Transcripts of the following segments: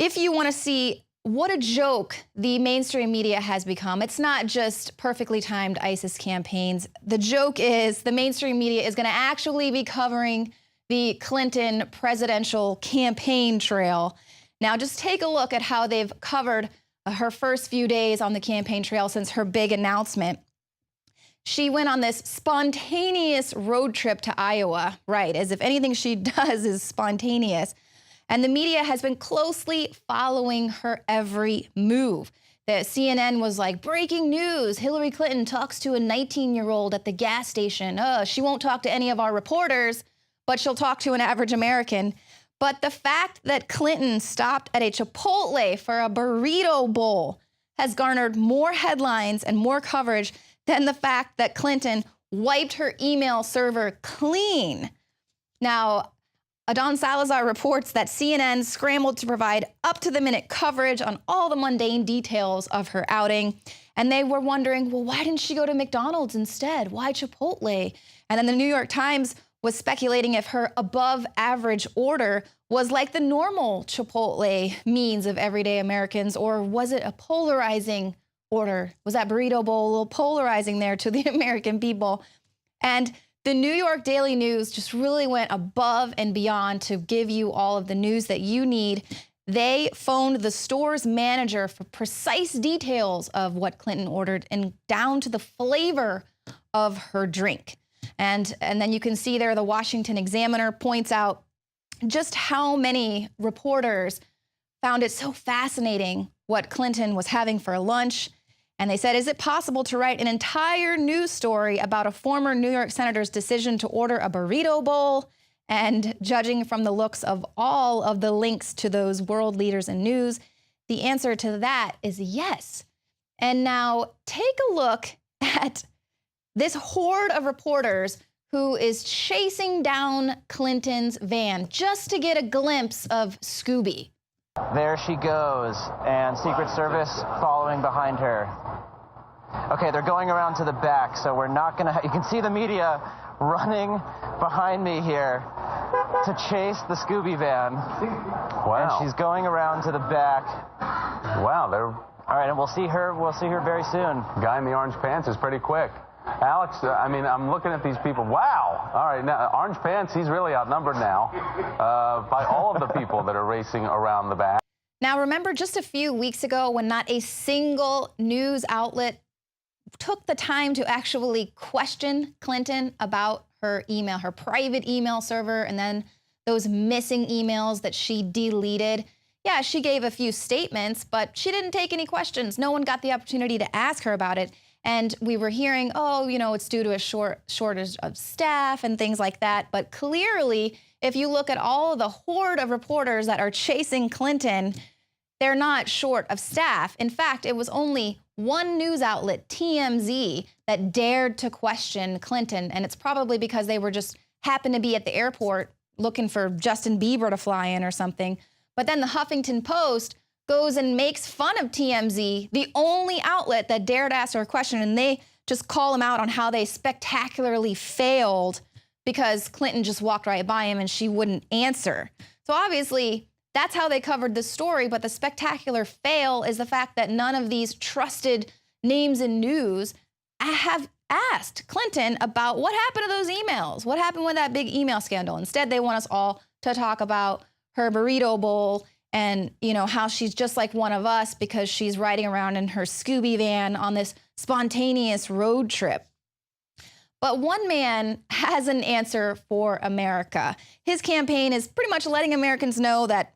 if you want to see what a joke the mainstream media has become, it's not just perfectly timed ISIS campaigns. The joke is the mainstream media is going to actually be covering the Clinton presidential campaign trail. Now, just take a look at how they've covered her first few days on the campaign trail since her big announcement. She went on this spontaneous road trip to Iowa, right, as if anything she does is spontaneous. And the media has been closely following her every move. The CNN was like, breaking news, Hillary Clinton talks to a 19-year-old at the gas station. She won't talk to any of our reporters, but she'll talk to an average American. But the fact that Clinton stopped at a Chipotle for a burrito bowl has garnered more headlines and more coverage than the fact that Clinton wiped her email server clean. Now, Adon Salazar reports that CNN scrambled to provide up-to-the-minute coverage on all the mundane details of her outing. And they were wondering, well, why didn't she go to McDonald's instead? Why Chipotle? And then the New York Times was speculating if her above-average order was like the normal Chipotle means of everyday Americans, or was it a polarizing order? Was that burrito bowl a little polarizing there to the American people? And the New York Daily News just really went above and beyond to give you all of the news that you need. They phoned the store's manager for precise details of what Clinton ordered and down to the flavor of her drink. And then you can see there the Washington Examiner points out just how many reporters found it so fascinating what Clinton was having for lunch. And they said, is it possible to write an entire news story about a former New York senator's decision to order a burrito bowl? And judging from the looks of all of the links to those world leaders in news, the answer to that is yes. And now take a look at this horde of reporters who is chasing down Clinton's van just to get a glimpse of Scooby. There she goes, and Secret Service following behind her. Okay, they're going around to the back, so we're not gonna, you can see the media running behind me here to chase the Scooby van. Wow. And she's going around to the back. Wow, All right, and we'll see her very soon. guy in the orange pants is pretty quick. Alex, I mean, I'm looking at these people. Wow. All right, now, orange pants, he's really outnumbered now by all of the people that are racing around the back. Now, remember just a few weeks ago when not a single news outlet took the time to actually question Clinton about her email, her private email server, and then those missing emails that she deleted? Yeah, she gave a few statements, but she didn't take any questions. No one got the opportunity to ask her about it. And we were hearing, oh, you know, it's due to a shortage of staff and things like that. But clearly, if you look at all of the horde of reporters that are chasing Clinton, they're not short of staff. In fact, it was only one news outlet, TMZ, that dared to question Clinton. And it's probably because they were just happened to be at the airport looking for Justin Bieber to fly in or something. But then the Huffington Post goes and makes fun of TMZ, the only outlet that dared ask her a question, and they just call him out on how they spectacularly failed because Clinton just walked right by him and she wouldn't answer. So obviously, that's how they covered the story, but the spectacular fail is the fact that none of these trusted names in news have asked Clinton about what happened to those emails, what happened with that big email scandal. Instead, they want us all to talk about her burrito bowl and, you know, how she's just like one of us because she's riding around in her Scooby van on this spontaneous road trip. But one man has an answer for America. His campaign is pretty much letting Americans know that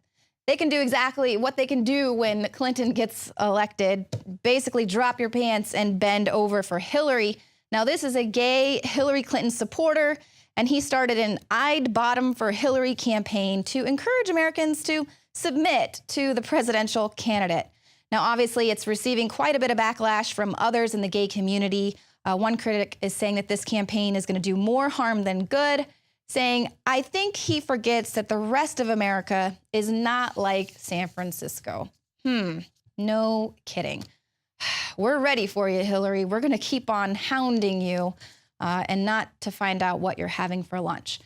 they can do exactly what they can do when Clinton gets elected. Basically, drop your pants and bend over for Hillary. Now, this is a gay Hillary Clinton supporter, and he started an I'd Bottom for Hillary campaign to encourage Americans to submit to the presidential candidate. Now, obviously, it's receiving quite a bit of backlash from others in the gay community. One critic is saying that this campaign is going to do more harm than good, saying, I think he forgets that the rest of America is not like San Francisco. No kidding. We're ready for you, Hillary. We're going to keep on hounding you and not to find out what you're having for lunch.